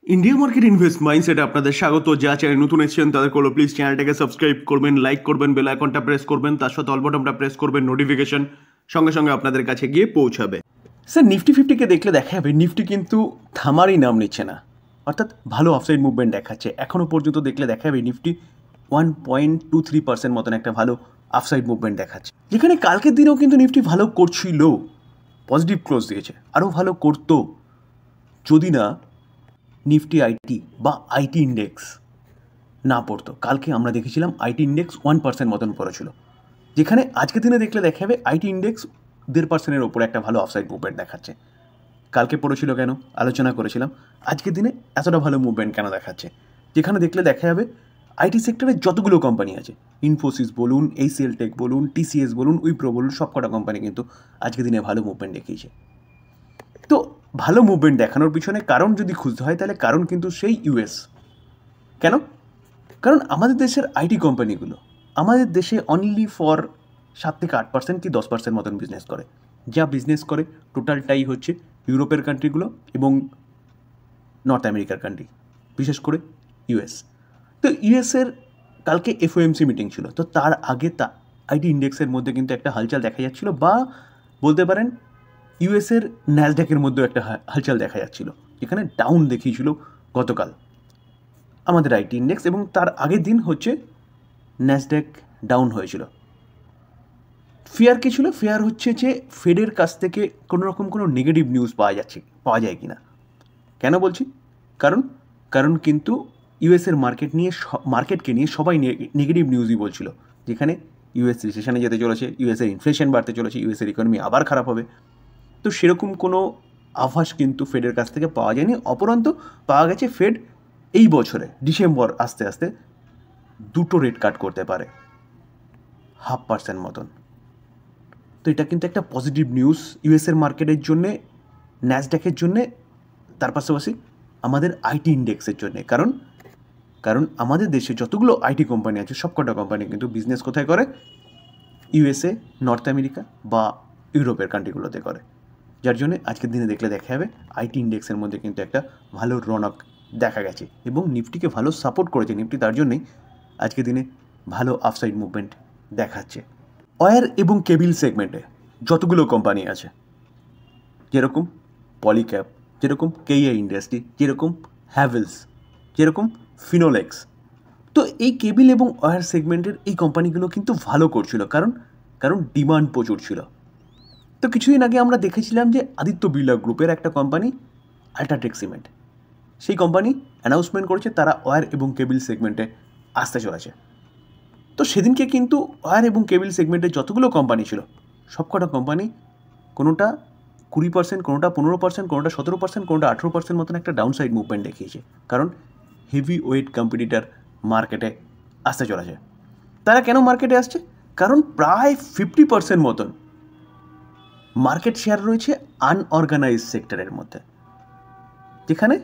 India market invest mindset আপনাদের স্বাগত। যা চ্যানেল নতুন এসেছেন তাদের কোলো প্লিজ চ্যানেলটাকে সাবস্ক্রাইব করবেন, লাইক করবেন, বেল আইকনটা প্রেস করবেন, তার সাথে অল বাটনটা প্রেস করবেন, নোটিফিকেশন সঙ্গে সঙ্গে আপনাদের কাছে গিয়ে পৌঁছাবে। স্যার নিফটি ফিফটিকে দেখলে দেখা যাবে নিফটি কিন্তু থামারই নাম নিচ্ছে না, অর্থাৎ ভালো অফসাইড মুভমেন্ট দেখাচ্ছে। এখনও পর্যন্ত দেখলে দেখা যাবে নিফটি 1.23% মতন একটা ভালো আফসাইড মুভমেন্ট দেখাচ্ছে, যেখানে কালকের দিনেও কিন্তু নিফটি ভালো করছিল, পজিটিভ ক্লোজ দিয়েছে, আরও ভালো করতো যদি না নিফটি আইটি বা আইটি ইন্ডেক্স না পড়তো। কালকে আমরা দেখেছিলাম আইটি ইন্ডেক্স 1% মতন পড়েছিল, যেখানে আজকে দিনে দেখলে দেখা যাবে আইটি ইন্ডেক্স 1.5%-এর ওপরে একটা ভালো অফসাইড মুভমেন্ট দেখাচ্ছে। কালকে পড়েছিল কেন আলোচনা করেছিলাম, আজকের দিনে এতটা ভালো মুভমেন্ট কেন দেখাচ্ছে, যেখানে দেখলে দেখা যাবে আইটি সেক্টরে যতগুলো কোম্পানি আছে, ইনফোসিস বলুন, এইচসিএল টেক বলুন, টিসিএস বলুন, উইপ্রো বলুন, সবকটা কোম্পানি কিন্তু আজকের দিনে ভালো মুভমেন্ট দেখিয়েছে। তো ভালো মুভমেন্ট দেখানোর পিছনে কারণ যদি খুঁজতে হয় তাহলে কারণ কিন্তু সেই ইউএস। কেন? কারণ আমাদের দেশের আইটি কোম্পানিগুলো আমাদের দেশে অনলি ফর 7-8% কি 10% মতন বিজনেস করে। যা বিজনেস করে টোটালটাই হচ্ছে ইউরোপের কান্ট্রিগুলো এবং নর্থ আমেরিকার কান্ট্রি, বিশেষ করে ইউএস। তো ইউএসের কালকে এফওএমসি মিটিং ছিল, তো তার আগে তা আইটি ইন্ডেক্সের মধ্যে কিন্তু একটা হালচাল দেখা যাচ্ছিল, বা বলতে পারেন ইউএসের ন্যাসড্যাকের মধ্যেও একটা হালচাল দেখা যাচ্ছিল, যেখানে ডাউন দেখিয়েছিল গতকাল আমাদের আইটি ইন্ডেক্স, এবং তার আগের দিন হচ্ছে ন্যাসড্যাক ডাউন হয়েছিল। ফেয়ার কী ছিল? ফেয়ার হচ্ছে যে ফেডের কাছ থেকে কোনো রকম কোনো নেগেটিভ নিউজ পাওয়া যায় কি না। কেন বলছি? কারণ কিন্তু ইউএসের মার্কেটকে নিয়ে সবাই নেগেটিভ নিউজই বলছিল, যেখানে ইউএস রিসেশনে যেতে চলেছে, ইউএসের ইনফ্লেশন বাড়তে চলেছে, ইউএসের ইকোনমি আবার খারাপ হবে। তো সেরকম কোনো আভাস কিন্তু ফেডের কাছ থেকে পাওয়া যায়নি, অপরন্ত পাওয়া গেছে ফেড এই বছরে ডিসেম্বর আস্তে আস্তে 2টো রেট কাট করতে পারে, 0.5% মতন। তো এটা কিন্তু একটা পজিটিভ নিউজ ইউএসের মার্কেটের জন্যে, ন্যাসড্যাকের জন্যে, তার পাশাপাশি আমাদের আইটি ইন্ডেক্সের জন্যে। কারণ আমাদের দেশে যতগুলো আইটি কোম্পানি আছে সবকটা কোম্পানি কিন্তু বিজনেস কোথায় করে? ইউএসএ, নর্থ আমেরিকা বা ইউরোপের কান্ট্রিগুলোতে করে, যার জন্য আজকের দিনে দেখলে দেখা যাবে আইটি ইন্ডেক্সের মধ্যে কিন্তু একটা ভালো রনক দেখা গেছে এবং নিফটিকে ভালো সাপোর্ট করেছে। নিফটি তার জন্যই আজকের দিনে ভালো আফসাইড মুভমেন্ট দেখাচ্ছে। ওয়্যার এবং কেবিল সেগমেন্টে যতগুলো কোম্পানি আছে, যেরকম পলিক্যাপ, যেরকম কেইআই ইন্ডাস্ট্রি, যেরকম হ্যাভেলস, যেরকম ফিনোলেক্স, তো এই কেবিল এবং ওয়্যার সেগমেন্টের এই কোম্পানিগুলো কিন্তু ভালো করছিল, কারণ ডিমান্ড প্রচুর ছিল। তো কিছুদিন আগে আমরা দেখেছিলাম যে আদিত্য বিড়লা গ্রুপের একটা কোম্পানি আল্ট্রাটেক সিমেন্ট, সেই কোম্পানি অ্যানাউন্সমেন্ট করেছে তারা ওয়্যার এবং কেবিল সেগমেন্টে আসতে চলেছে। তো সেদিনকে কিন্তু ওয়্যার এবং কেবিল সেগমেন্টে যতগুলো কোম্পানি ছিল সবকটা কোম্পানি কোনোটা 20%, কোনোটা 15%, কোনোটা 17%, কোনোটা 18% মতন একটা ডাউনসাইড মুভমেন্ট দেখিয়েছে, কারণ হেভি ওয়েট কম্পিটিটার মার্কেটে আসতে চলেছে। তারা কেন মার্কেটে আসছে? কারণ প্রায় 50% মতন মার্কেট শেয়ার রয়েছে আনঅর্গানাইজ সেক্টরের মধ্যে, যেখানে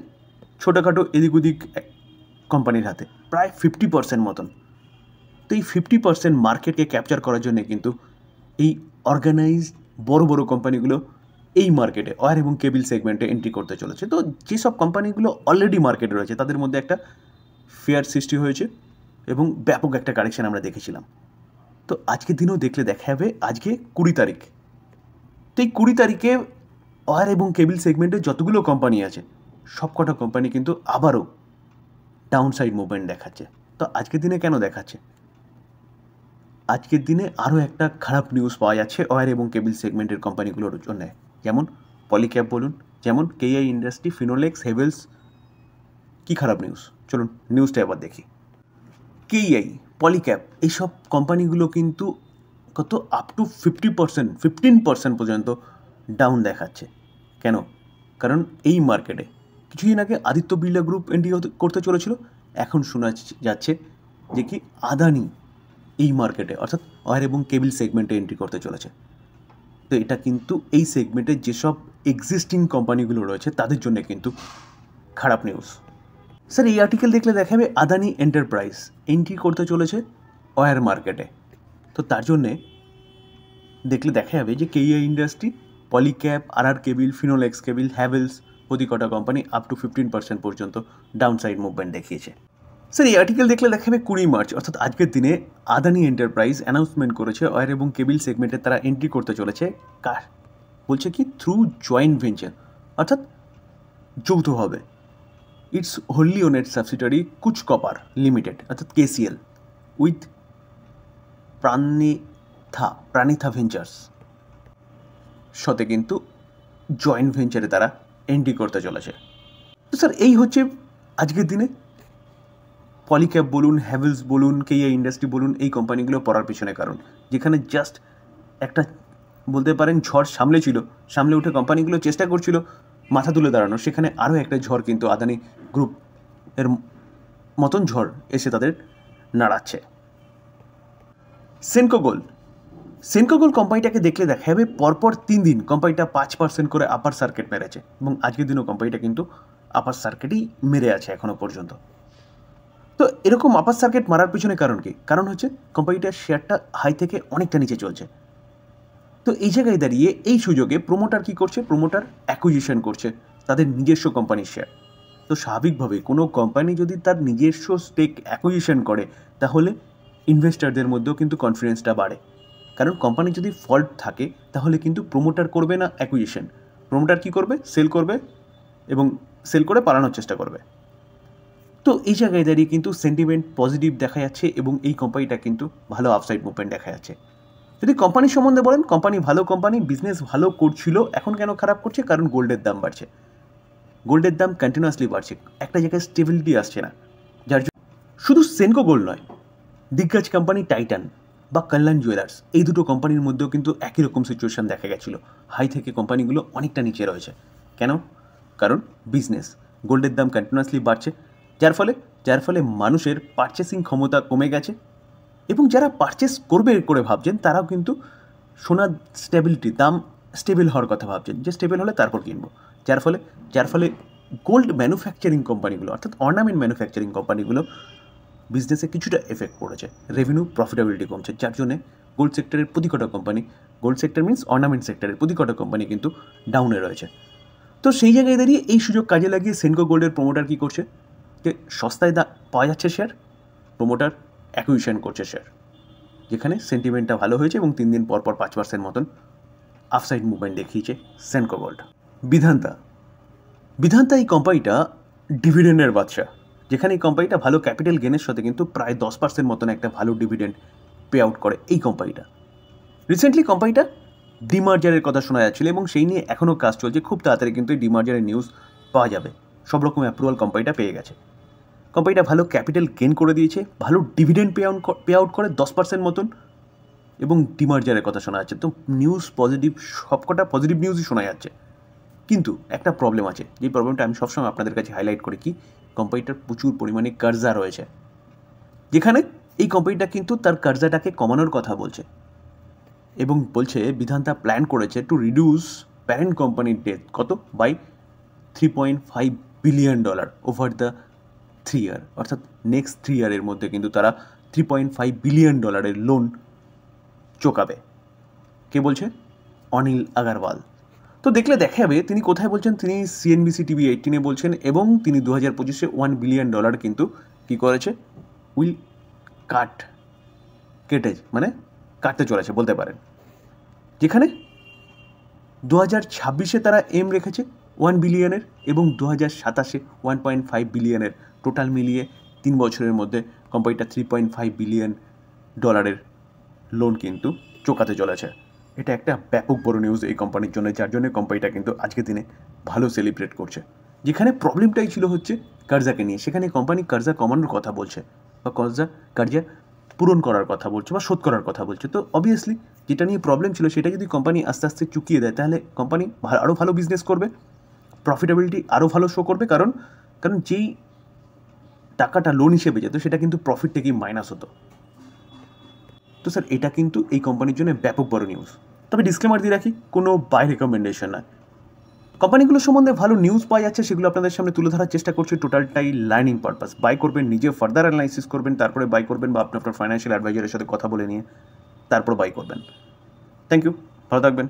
ছোটোখাটো এদিক ওদিক কোম্পানির হাতে প্রায় 50% মতন। তো এই 50% মার্কেটকে ক্যাপচার করার জন্য কিন্তু এই অর্গানাইজ বড় বড় কোম্পানিগুলো এই মার্কেটে ওয়্যার এবং কেবিল সেগমেন্টে এন্ট্রি করতে চলেছে। তো যেসব কোম্পানিগুলো অলরেডি মার্কেটে রয়েছে তাদের মধ্যে একটা ফেয়ার সৃষ্টি হয়েছে এবং ব্যাপক একটা কারেকশন আমরা দেখেছিলাম। তো আজকের দিনেও দেখলে দেখা যাবে আজকে 20 তারিখ, তো এই 20 তারিখে ওয়্যার এবং কেবিল সেগমেন্টে যতগুলো কোম্পানি আছে সবকটা কোম্পানি কিন্তু আবারও ডাউনসাইড মুভমেন্ট দেখাচ্ছে। তো আজকের দিনে কেন দেখাচ্ছে? আজকের দিনে আরও একটা খারাপ নিউজ পাওয়া যাচ্ছে ওয়্যার এবং কেবিল সেগমেন্টের কোম্পানিগুলোর জন্য, যেমন পলিক্যাপ বলুন, যেমন কেইআই ইন্ডাস্ট্রি, ফিনোলেক্স, হেভেলস। কী খারাপ নিউজ? চলুন নিউজটা এবার দেখি। কেইআই, পলিক্যাপ, এইসব কোম্পানিগুলো কিন্তু কত আপ টু 15% পর্যন্ত ডাউন দেখাচ্ছে। কেন? কারণ এই মার্কেটে কিছুদিন আগে আদিত্য বিড়লা গ্রুপ এন্ট্রি করতে চলেছিল, এখন শোনা যাচ্ছে যে কি আদানি এই মার্কেটে অর্থাৎ ওয়্যার এবং কেবিল সেগমেন্টে এন্ট্রি করতে চলেছে। তো এটা কিন্তু এই সেগমেন্টে যেসব এক্সিস্টিং কোম্পানিগুলো রয়েছে তাদের জন্য কিন্তু খারাপ নিউজ। স্যার এই আর্টিকেল দেখলে দেখাবে আদানি এন্টারপ্রাইজ এন্ট্রি করতে চলেছে ওয়্যার মার্কেটে। তো তার জন্যে দেখলে দেখা যাবে যে কেইআই ইন্ডাস্ট্রি, পলিক্যাপ, আর কেবিল, ফিনোলেক্স কেবিল, হ্যাভেলস প্রতি কটা কোম্পানি আপ টু 15% পর্যন্ত ডাউনসাইড মুভমেন্ট দেখিয়েছে। স্যার এই আর্টিকেল দেখলে দেখাবে 20 মার্চ অর্থাৎ আজকের দিনে আদানি এন্টারপ্রাইজ অ্যানাউন্সমেন্ট করেছে ওয়্যার এবং কেবল সেগমেন্টে তারা এন্ট্রি করতে চলেছে। কার বলছে কি থ্রু জয়েন্ট ভেঞ্চার অর্থাৎ যৌথভাবে। ইটস হোললি ওনেড সাবসিডারি কুচ কপার লিমিটেড অর্থাৎ KCL উইথ প্রাণিথা ভেঞ্চার্স সাথে কিন্তু জয়েন্ট ভেঞ্চারে তারা এন্ট্রি করতে চলেছে। তো স্যার এই হচ্ছে আজকের দিনে পলিক্যাপ বলুন, হ্যাভেলস বলুন, কেইয়া ইন্ডাস্ট্রি বলুন, এই কোম্পানিগুলো পড়ার পিছনে কারণ, যেখানে জাস্ট একটা বলতে পারেন ঝড় সামলে উঠে কোম্পানিগুলো চেষ্টা করছিল মাথা তুলে দাঁড়ানো, সেখানে আরও একটা ঝড় কিন্তু আদানি গ্রুপ এর মতন ঝড় এসে তাদের নাড়াচ্ছে। সেনকো গোল্ড কোম্পানিটাকে দেখলে দেখা যাবে পরপর 3 দিন কোম্পানিটা 5% করে আপার সার্কিট মেরেছে এবং আজকের দিনও কোম্পানিটা কিন্তু আপার সার্কিটই মেরে আছে এখনও পর্যন্ত। তো এরকম আপার সার্কিট মারার পিছনে কারণ কি? কারণ হচ্ছে কোম্পানিটার শেয়ারটা হাই থেকে অনেকটা নিচে চলছে। তো এই জায়গায় দাঁড়িয়ে এই সুযোগে প্রোমোটার কি করছে? প্রোমোটার অ্যাকুইজিশন করছে তাদের নিজস্ব কোম্পানির শেয়ার। তো স্বাভাবিকভাবে কোনো কোম্পানি যদি তার নিজস্ব স্টেক অ্যাকুইজিশন করে তাহলে ইনভেস্টারদের মধ্যেও কিন্তু কনফিডেন্সটা বাড়ে। কারণ কোম্পানি যদি ফল্ট থাকে তাহলে কিন্তু প্রোমোটার করবে না অ্যাকুইজিশন, প্রোমোটার কী করবে? সেল করবে এবং সেল করে পালানোর চেষ্টা করবে। তো এই জায়গায় দাঁড়িয়ে কিন্তু সেন্টিমেন্ট পজিটিভ দেখা যাচ্ছে এবং এই কোম্পানিটা কিন্তু ভালো আপসাইড মুভমেন্ট দেখা যাচ্ছে। যদি কোম্পানির সম্বন্ধে বলেন, কোম্পানি ভালো কোম্পানি, বিজনেস ভালো করছিল, এখন কেন খারাপ করছে? কারণ গোল্ডের দাম বাড়ছে, গোল্ডের দাম কন্টিনিউয়াসলি বাড়ছে, একটা জায়গায় স্টেবিলিটি আসছে না। যার জন্য শুধু সেনকো গোল্ড নয়, দিগ্গজ কোম্পানি টাইটান বা কল্যাণ জুয়েলার্স, এই দুটো কোম্পানির মধ্যেও কিন্তু একই রকম সিচুয়েশান দেখা গেছিলো। হাই থেকে কোম্পানিগুলো অনেকটা নিচে রয়েছে। কেন? কারণ বিজনেস, গোল্ডের দাম কন্টিনিউয়াসলি বাড়ছে, যার ফলে মানুষের পারচেসিং ক্ষমতা কমে গেছে এবং যারা পারচেস করবে করে ভাবছেন তারাও কিন্তু সোনার স্টেবিলিটি, দাম স্টেবল হওয়ার কথা ভাবছেন, যে স্টেবল হলে তারপর কিনবো। যার ফলে গোল্ড ম্যানুফ্যাকচারিং কোম্পানিগুলো অর্থাৎ অর্নামেন্ট ম্যানুফ্যাকচারিং কোম্পানিগুলো বিজনেসে কিছুটা এফেক্ট পড়েছে, রেভিনিউ প্রফিটেবিলিটি কমছে, যার জন্যে গোল্ড সেক্টরের প্রতি কটা company, gold sector means ornament সেক্টরের প্রতি কটা কোম্পানি কিন্তু ডাউনে রয়েছে। তো সেই জায়গায় দাঁড়িয়ে এই সুযোগ কাজে লাগিয়ে সেনকো গোল্ডের প্রোমোটার কী করছে? যে সস্তায় পাওয়া যাচ্ছে শেয়ার, প্রোমোটার অ্যাকুইজিশন করছে শেয়ার, যেখানে সেন্টিমেন্টটা ভালো হয়েছে এবং 3 দিন পর 5% মতন আপসাইড মুভমেন্ট দেখিয়েছে সেনকো গোল্ড। বিধান্তা এই কোম্পানিটা ডিভিডেন্ডের বাদশা, যেখানে এই কোম্পানিটা ভালো ক্যাপিটাল গেনের সাথে কিন্তু প্রায় 10% মতন একটা ভালো ডিভিডেন্ড পে আউট করে এই কোম্পানিটা। রিসেন্টলি কোম্পানিটা ডিমার্জারের কথা শোনা যাচ্ছিল এবং সেই নিয়ে এখনও কাজ চলছে, খুব তাড়াতাড়ি কিন্তু এই ডিমার্জারের নিউজ পাওয়া যাবে। সব রকম অ্যাপ্রুভাল কোম্পানিটা পেয়ে গেছে, কোম্পানিটা ভালো ক্যাপিটাল গেন করে দিয়েছে, ভালো ডিভিডেন্ড পে আউট করে 10% মতন এবং ডিমার্জারের কথা শোনা যাচ্ছে। তো নিউজ পজিটিভ, সবকটা পজিটিভ নিউজই শোনা যাচ্ছে, কিন্তু একটা প্রবলেম আছে, যেই প্রবলেমটা আমি সবসময় আপনাদের কাছে হাইলাইট করি, কি কোম্পানিটার প্রচুর পরিমাণে কর্জা রয়েছে, যেখানে এই কোম্পানিটা কিন্তু তার কর্জাটাকে কমানোর কথা বলছে এবং বলছে বিধান্তা প্ল্যান করেছে টু রিডিউস প্যারেন্ট কোম্পানির ডেট কত বাই $3.5 বিলিয়ন ওভার দ্য 3 ইয়ার, অর্থাৎ নেক্সট 3 ইয়ারের মধ্যে কিন্তু তারা $3.5 বিলিয়ন লোন চোকাবে। কে বলছে? অনিল আগরওয়াল। তো দেখলে দেখা যাবে তিনি কোথায় বলছেন, তিনি CNBC TV 18-এ বলছেন এবং তিনি 2025-এ $1 বিলিয়ন কিন্তু কী করেছে, উইল কাটতে চলেছে বলতে পারেন, যেখানে 2026-এ তারা এম রেখেছে 1 বিলিয়নের এবং 2027-এ 1.5 বিলিয়নের, টোটাল মিলিয়ে 3 বছরের মধ্যে কোম্পানিটা $3.5 বিলিয়ন লোন কিন্তু চোকাতে চলেছে। এটা একটা ব্যাপক বড় নিউজ এই কোম্পানির জন্য, যার জন্য কোম্পানিটা কিন্তু আজকের দিনে ভালো সেলিব্রেট করছে। যেখানে প্রবলেমটাই ছিল হচ্ছে কর্জাকে নিয়ে, সেখানে কোম্পানি কর্জা কমানোর কথা বলছে বা কর্জা পূরণ করার কথা বলছে বা শোধ করার কথা বলছে। তো অবভিয়াসলি যেটা নিয়ে প্রবলেম ছিল সেটা যদি কোম্পানি আস্তে আস্তে চুকিয়ে দেয় তাহলে কোম্পানি আরও ভালো বিজনেস করবে, প্রফিটেবিলিটি আরও ভালো শো করবে, কারণ যেই টাকাটা লোন হিসেবে যেত সেটা কিন্তু প্রফিট থেকেই মাইনাস হতো। তো স্যার এটা কিন্তু এই কোম্পানির জন্য ব্যাপক বড় নিউজ। তবে ডিসক্লেমার দিয়ে রাখি, কোনো বাই রেকমেন্ডেশন নয়। কোম্পানিগুলো সম্বন্ধে ভালো নিউজ পাওয়া যাচ্ছে, সেগুলো আপনাদের সামনে তুলে ধরার চেষ্টা করছি, টোটালটাই লার্নিং পারপাস। বাই করবেন, নিজে ফার্দার অ্যানালাইসিস করবেন, তারপরে বাই করবেন বা আপনার ফাইন্যান্সিয়াল অ্যাডভাইজারের সাথে কথা বলে নিয়ে তারপর বাই করবেন। থ্যাংক ইউ, ভালো থাকবেন।